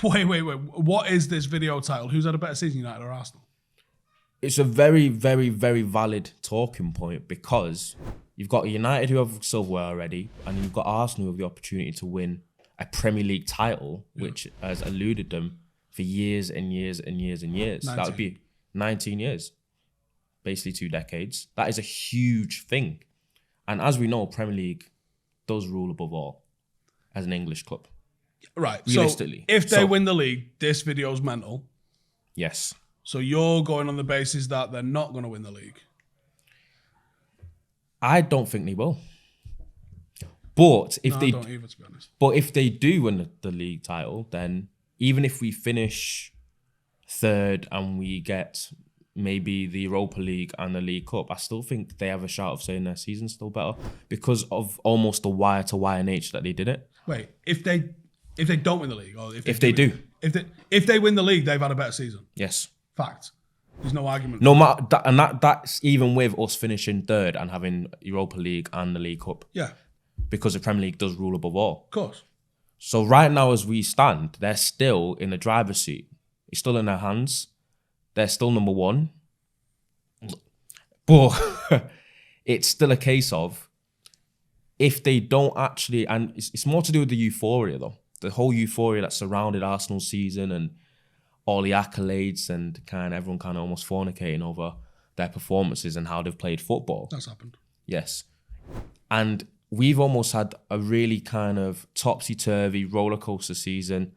Wait. What is this video title? Who's had a better season, United or Arsenal? It's a very, very, very valid talking point because you've got United who have silverware already, and you've got Arsenal who have the opportunity to win a Premier League title, which has eluded them for years and years and years and years. 19. That would be 19 years, basically 2 decades. That is a huge thing. And as we know, Premier League does rule above all as an English club. Right. Realistically. So if they win the league, this video's mental. Yes. So you're going on the basis that they're not going to win the league? I don't think they will. But if I don't either, to be honest. But if they do win the league title, then even if we finish 3rd and we get maybe the Europa League and the League Cup, I still think they have a shout of saying their season's still better because of almost the wire-to-wire nature that they did it. Wait, if they don't win the league, or if they do, if they win the league, they've had a better season. Yes. Fact. There's no argument. No matter that, and that's even with us finishing 3rd and having Europa League and the League Cup. Yeah. Because the Premier League does rule above all. Of course. So right now, as we stand, they're still in the driver's seat. It's still in their hands. They're still number 1. But it's still a case of if they don't actually, and it's more to do with the euphoria though. The whole euphoria that surrounded Arsenal's season and all the accolades and everyone almost fornicating over their performances and how they've played football. That's happened. Yes. And we've almost had a really topsy-turvy roller coaster season.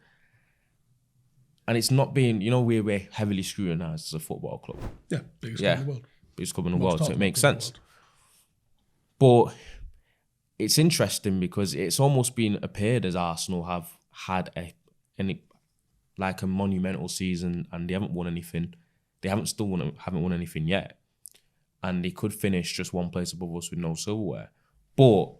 And it's not being, we're heavily scrutinised as a football club. Yeah, biggest club in the world. Biggest club in the world, so it makes sense. But it's interesting because it's almost been appeared as Arsenal have had a monumental season and they haven't won anything. They haven't won anything yet. And they could finish just one place above us with no silverware. But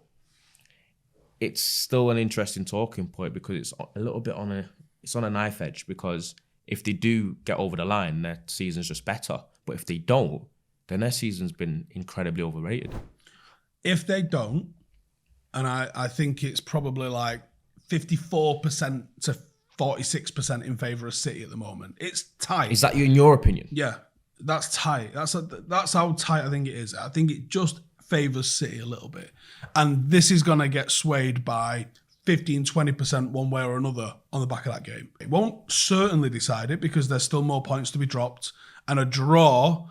it's still an interesting talking point because it's a little bit on a knife edge because if they do get over the line, their season's just better. But if they don't, then their season's been incredibly overrated. If they don't, and I think it's probably like 54% to 46% in favour of City at the moment. It's tight. Is that in your opinion? Yeah, that's tight. That's how tight I think it is. I think it just favours City a little bit. And this is going to get swayed by 15, 20% one way or another on the back of that game. It won't certainly decide it because there's still more points to be dropped. And a draw,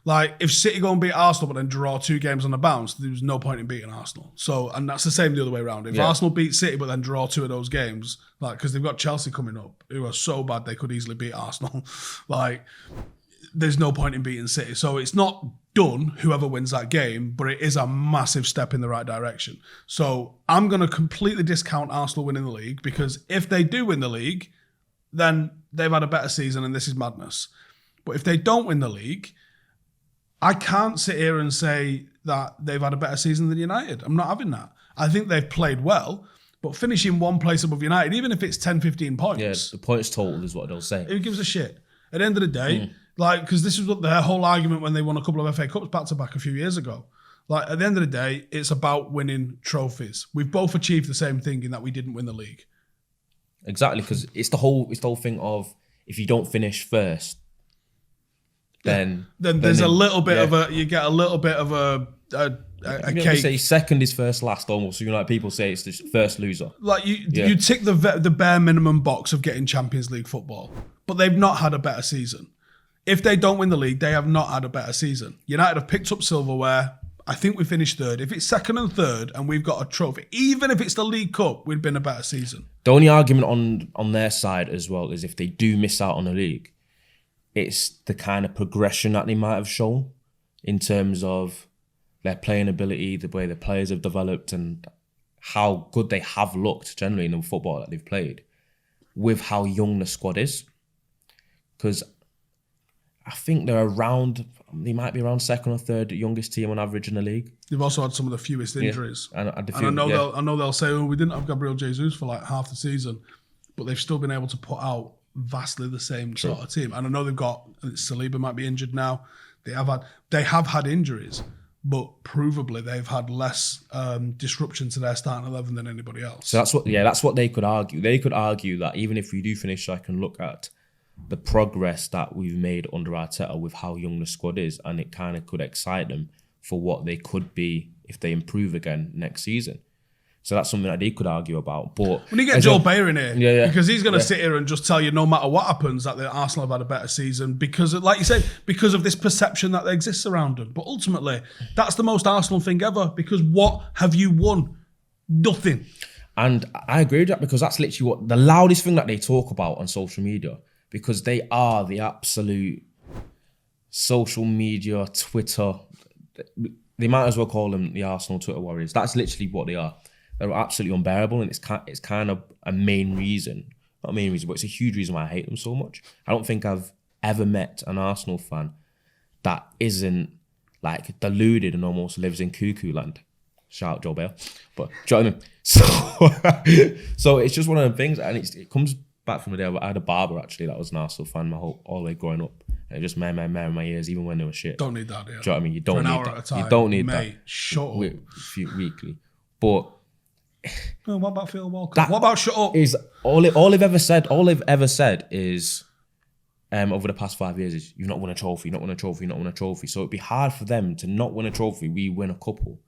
like if City go and beat Arsenal but then draw 2 games on the bounce, there's no point in beating Arsenal. So, and that's the same the other way around. If Arsenal beat City but then draw 2 of those games, like because they've got Chelsea coming up, who are so bad they could easily beat Arsenal, like there's no point in beating City. So it's not done, whoever wins that game, but it is a massive step in the right direction. So I'm going to completely discount Arsenal winning the league because if they do win the league, then they've had a better season and this is madness. But if they don't win the league, I can't sit here and say that they've had a better season than United. I'm not having that. I think they've played well, but finishing one place above United, even if it's 10, 15 points. Yeah, the points total is what they'll say. Who gives a shit? At the end of the day, because this is what their whole argument when they won a couple of FA Cups back-to-back a few years ago. Like, at the end of the day, it's about winning trophies. We've both achieved the same thing in that we didn't win the league. Exactly, because it's the whole thing of if you don't finish first, then there's a little bit of you get a little bit of a cake. Say second is first last almost. So like people say it's the first loser. Like you tick the bare minimum box of getting Champions League football, but they've not had a better season. If they don't win the league, they have not had a better season. United have picked up silverware. I think we finished 3rd. If it's 2nd and 3rd and we've got a trophy, even if it's the League Cup, we'd been a better season. The only argument on their side as well is if they do miss out on the league, it's the kind of progression that they might have shown in terms of their playing ability, the way the players have developed and how good they have looked generally in the football that they've played with how young the squad is. Because I think they might be around 2nd or 3rd youngest team on average in the league. They've also had some of the fewest injuries. And I know they'll say, we didn't have Gabriel Jesus for like half the season, but they've still been able to put out vastly the same sort of team. And I know they've got Saliba might be injured now. They have had injuries, but provably they've had less disruption to their starting 11 than anybody else. So that's what they could argue. They could argue that even if we do finish second, look at the progress that we've made under Arteta with how young the squad is, and it kind of could excite them for what they could be if they improve again next season. So that's something that they could argue about. But when you get Joel Bayer in here, because he's going to yeah. sit here and just tell you no matter what happens that the Arsenal have had a better season because, like you said, because of this perception that exists around them. But ultimately, that's the most Arsenal thing ever, because what have you won? Nothing. And I agree with that, because that's literally what the loudest thing that they talk about on social media, because they are the absolute social media, Twitter. They might as well call them the Arsenal Twitter warriors. That's literally what they are. They're absolutely unbearable, and it's kind of a main reason, not a main reason, but it's a huge reason why I hate them so much. I don't think I've ever met an Arsenal fan that isn't like deluded and almost lives in cuckoo land. Shout out Joe Bale. But do you know what I mean? So it's just one of the things, and it comes back from the day I had a barber actually that was an Arsenal fan all the way growing up. And it just meh in my ears, even when they were shit. Don't need that, yeah. Do you know what I mean? You don't For an need hour that. at a time, You don't need mate, that. Shut up. Weekly. But what about Phil Walker? What about shut up? Is all they've ever said is over the past 5 years is you've not won a trophy, not won a trophy, not won a trophy. So it'd be hard for them to not win a trophy. We win a couple,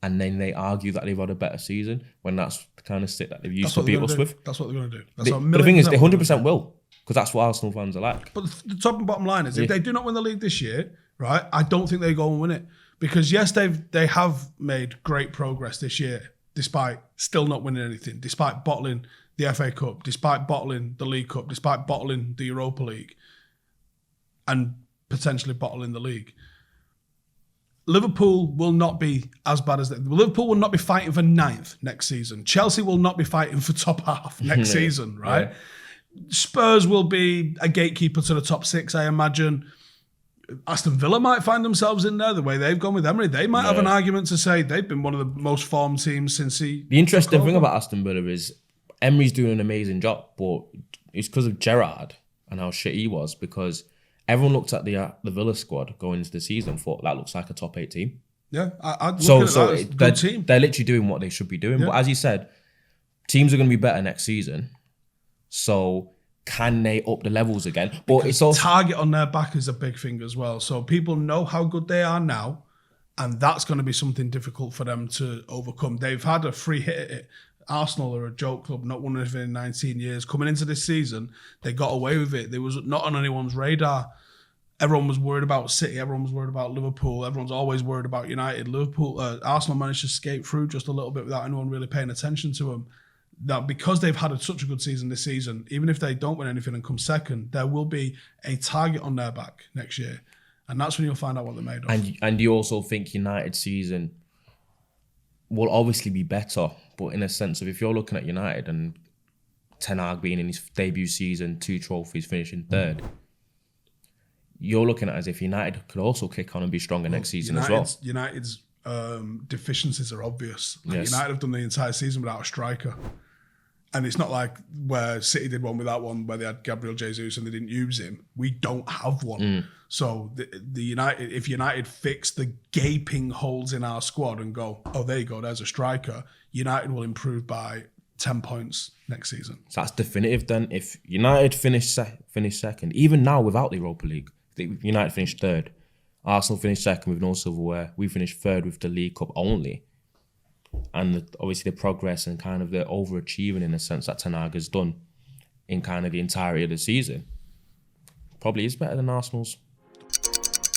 and then they argue that they've had a better season when that's the kind of stick that they've used to beat us with. That's what they're going to do. But the thing is, they 100% will, because that's what Arsenal fans are like. But the top and bottom line is, if they do not win the league this year, right, I don't think they go and win it. Because yes, they have made great progress this year, despite still not winning anything, despite bottling the FA Cup, despite bottling the League Cup, despite bottling the Europa League, and potentially bottling the league. Liverpool will not be as bad as that. Liverpool will not be fighting for 9th next season. Chelsea will not be fighting for top half next season, right? Yeah. Spurs will be a gatekeeper to the top 6, I imagine. Aston Villa might find themselves in there the way they've gone with Emery. They might have an argument to say they've been one of the most formed teams since he... The interesting thing about Aston Villa is Emery's doing an amazing job, but it's because of Gerrard and how shit he was, because everyone looked at the Villa squad going into the season and thought that looks like a top 8 team. Yeah, I'd look at that as a good team. They're literally doing what they should be doing. Yeah. But as you said, teams are going to be better next season. So... can they up the levels again? But it's also target on their back is a big thing as well. So people know how good they are now, and that's going to be something difficult for them to overcome. They've had a free hit at it. Arsenal are a joke club, not won anything in 19 years. Coming into this season, they got away with it. They was not on anyone's radar. Everyone was worried about City. Everyone was worried about Liverpool. Everyone's always worried about United. Arsenal managed to skate through just a little bit without anyone really paying attention to them. That because they've had such a good season this season, even if they don't win anything and come second, there will be a target on their back next year. And that's when you'll find out what they're made of. And you also think United's season will obviously be better, but in a sense of if you're looking at United and Ten Hag being in his debut season, 2 trophies, finishing 3rd, you're looking at it as if United could also kick on and be stronger next season as well. United's deficiencies are obvious. Yes. United have done the entire season without a striker. And it's not like where City did one without one, where they had Gabriel Jesus and they didn't use him. We don't have one. So the United, if United fix the gaping holes in our squad and go, oh, there you go, there's a striker, United will improve by 10 points next season. So that's definitive then. If United finish second, even now without the Europa League, United finished 3rd. Arsenal finished 2nd with no silverware. We finished 3rd with the League Cup only. And obviously the progress and kind of the overachieving in the sense that Ten Hag has done in kind of the entirety of the season probably is better than Arsenal's.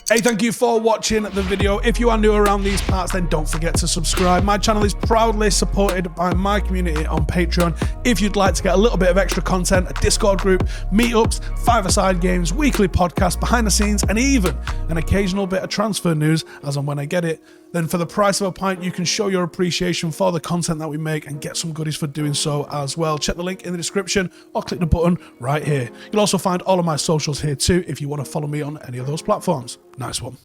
Hey, thank you for watching the video. If you are new around these parts, then don't forget to subscribe. My channel is proudly supported by my community on Patreon. If you'd like to get a little bit of extra content, a Discord group, meetups, 5-a-side games, weekly podcasts, behind the scenes, and even an occasional bit of transfer news as and when I get it, then for the price of a pint, you can show your appreciation for the content that we make and get some goodies for doing so as well. Check the link in the description or click the button right here. You'll also find all of my socials here too if you want to follow me on any of those platforms. Nice one.